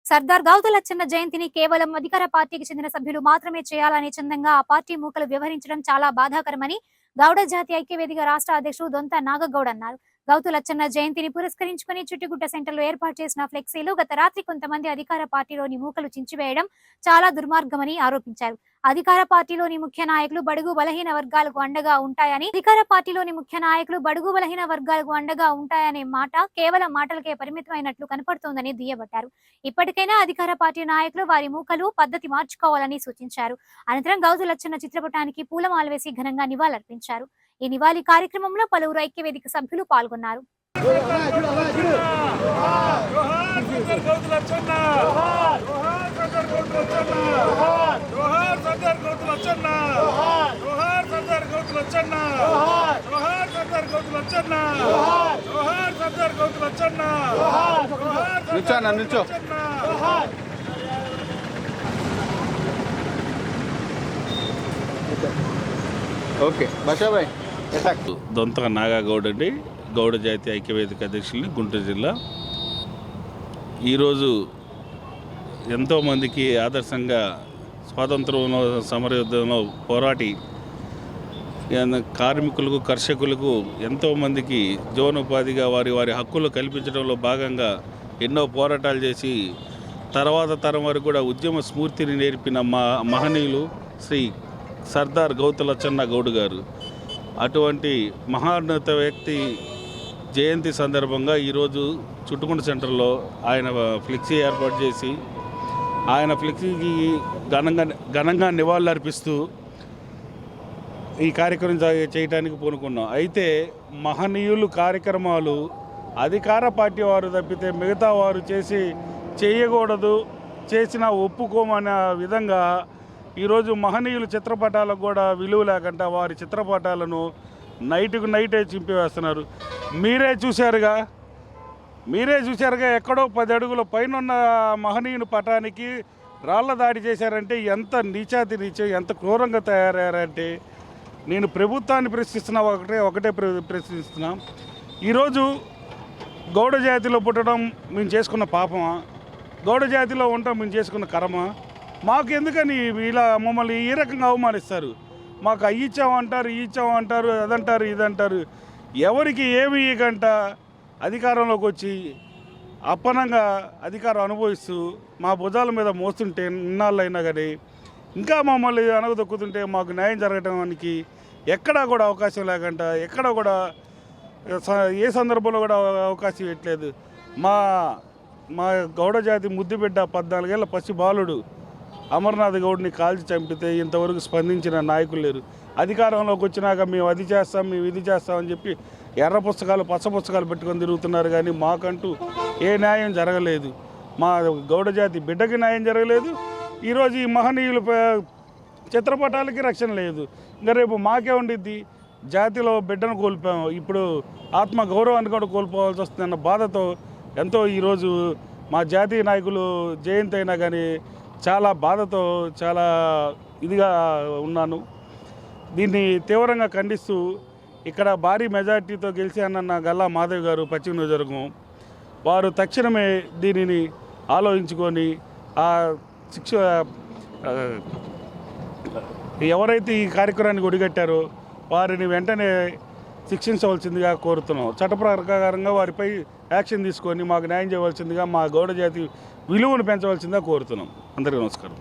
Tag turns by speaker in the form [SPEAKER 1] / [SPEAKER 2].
[SPEAKER 1] సర్దార్ గౌతు లచ్చన్న జయంతిని కేవలం అధికార పార్టీకి చెందిన సభ్యులు మాత్రమే చేయాలనే చందంగా ఆ పార్టీ మూకలు వ్యవహరించడం చాలా బాధాకరమని గౌడ జాతి ఐక్యవేదిక రాష్ట్ర అధ్యక్షుడు దొంత నాగగౌడ్ అన్నారు. గౌతు లచ్చన్న జయంతిని పురస్కరించుకుని చుట్టుగుట్ట సెంటర్లో ఏర్పాటు చేసిన ఫ్లెక్సీలు గత రాత్రి కొంతమంది అధికార పార్టీలోని మూకలు చించివేయడం చాలా దుర్మార్గమని ఆరోపించారు. అధికార పార్టీలోని ముఖ్య నాయకులు బడుగు బలహీన వర్గాలకు అండగా ఉంటాయనే మాట కేవలం మాటలకే పరిమితమైనట్లు కనపడుతోందని దుయ్యబట్టారు. ఇప్పటికైనా అధికార పార్టీ నాయకులు వారి మూకలు పద్ధతి మార్చుకోవాలని సూచించారు. అనంతరం గౌతు లచ్చన్న చిత్రపటానికి పూలమాల వేసి ఘనంగా నివాళులర్పించారు. ఈ నివాళి కార్యక్రమంలో పలువురు ఐక్యవేదిక సభ్యులు పాల్గొన్నారు.
[SPEAKER 2] ఓకే భాషాబాయ్.
[SPEAKER 3] దొంత నాగగౌడ్ అండి, గౌడ జాతి ఐక్యవేదిక అధ్యక్షుల్ని, గుంటూరు జిల్లా. ఈరోజు ఎంతోమందికి ఆదర్శంగా స్వాతంత్రంలో సమరయుద్ధంలో పోరాటి కార్మికులకు, కర్షకులకు ఎంతోమందికి జీవనోపాధిగా వారి హక్కులు కల్పించడంలో భాగంగా ఎన్నో పోరాటాలు చేసి తర్వాత తరం వరకు కూడా ఉద్యమ స్ఫూర్తిని నేర్పిన మహనీయులు శ్రీ సర్దార్ గౌతు లచ్చన్న గౌడ్ గారు. అటువంటి మహాన్నత వ్యక్తి జయంతి సందర్భంగా ఈరోజు చుట్టుకుంట సెంటర్లో ఆయన ఫ్లెక్సీ ఏర్పాటు చేసి ఆయన ఫ్లెక్సీకి ఘనంగా నివాళులు అర్పిస్తూ ఈ కార్యక్రమం చేయడానికి పూనుకున్నాం. అయితే మహనీయులు కార్యక్రమాలు అధికార పార్టీ వారు తప్పితే మిగతా వారు చేయకూడదు, చేసినా ఒప్పుకోమనే విధంగా ఈరోజు మహనీయుల చిత్రపటాలకు కూడా విలువ లేకుండా వారి చిత్రపటాలను నైట్కు నైటే చింపివేస్తున్నారు. మీరే చూశారుగా ఎక్కడో 10 అడుగుల పైన ఉన్న మహనీయుని పటానికి రాళ్ల దాడి చేశారంటే ఎంత నీచం, ఎంత క్రూరంగా తయారయ్యారంటే నేను ప్రభుత్వాన్ని ప్రశ్నిస్తున్నా, ఒకటే ప్రశ్నిస్తున్నా. ఈరోజు గౌడ జాతిలో పుట్టడం మేము చేసుకున్న పాపమా? గౌడ జాతిలో ఉండటం మేము చేసుకున్న కర్మ? మాకు ఎందుకని ఇలా మమ్మల్ని ఈ రకంగా అవమానిస్తారు? మాకు ఇచ్చామంటారు, అదంటారు, ఇదంటారు. ఎవరికి ఏమి ఇకంట అధికారంలోకి వచ్చి అప్పనంగా అధికారం అనుభవిస్తూ మా భుజాల మీద మోస్తుంటే ఇన్నాళ్ళైనా కానీ ఇంకా మమ్మల్ని అనగదొక్కుతుంటే మాకు న్యాయం జరగడానికి ఎక్కడా కూడా అవకాశం లేకుండా, ఎక్కడా కూడా ఏ సందర్భంలో కూడా అవకాశం ఇవ్వట్లేదు. మా గౌడ జాతి ముద్దుబిడ్డ 14 ఏళ్ల పసి బాలుడు అమర్నాథ్ గౌడ్ని కాల్చి చంపితే ఇంతవరకు స్పందించిన నాయకులు లేరు. అధికారంలోకి వచ్చినాక మేము అది చేస్తాం, మేము ఇది చేస్తామని చెప్పి ఎర్ర పుస్తకాలు, పచ్చ పుస్తకాలు పెట్టుకొని తిరుగుతున్నారు. కానీ మాకంటూ ఏ న్యాయం జరగలేదు. మా గౌడ జాతి బిడ్డకి న్యాయం జరగలేదు. ఈరోజు ఈ మహనీయుల చిత్రపటాలకి రక్షణ లేదు. ఇంకా రేపు మాకే ఉండిద్ది. జాతిలో బిడ్డను కోల్పోయాం, ఇప్పుడు ఆత్మ గౌరవాన్ని కూడా కోల్పోవాల్సి వస్తుందన్న బాధతో ఎంతో ఈరోజు మా జాతీయ నాయకులు జయంతి అయినా కానీ చాలా బాధతో, చాలా ఇదిగా ఉన్నాను. దీన్ని తీవ్రంగా ఖండిస్తూ ఇక్కడ భారీ మెజార్టీతో గెలిచి అన్న గల్లా మాధవ్ గారు, పశ్చిమ నియోజకవర్గం వారు తక్షణమే దీనిని ఆలోచించుకొని ఆ ఎవరైతే ఈ కార్యక్రమానికి ఒడిగట్టారో వారిని వెంటనే శిక్షించవలసిందిగా కోరుతున్నాం. చట్ట ప్రకారంగా వారిపై యాక్షన్ తీసుకొని మాకు న్యాయం చేయవలసిందిగా, మా గౌడ జాతి విలువను పెంచవలసిందిగా కోరుతున్నాం. అందరికీ నమస్కారం.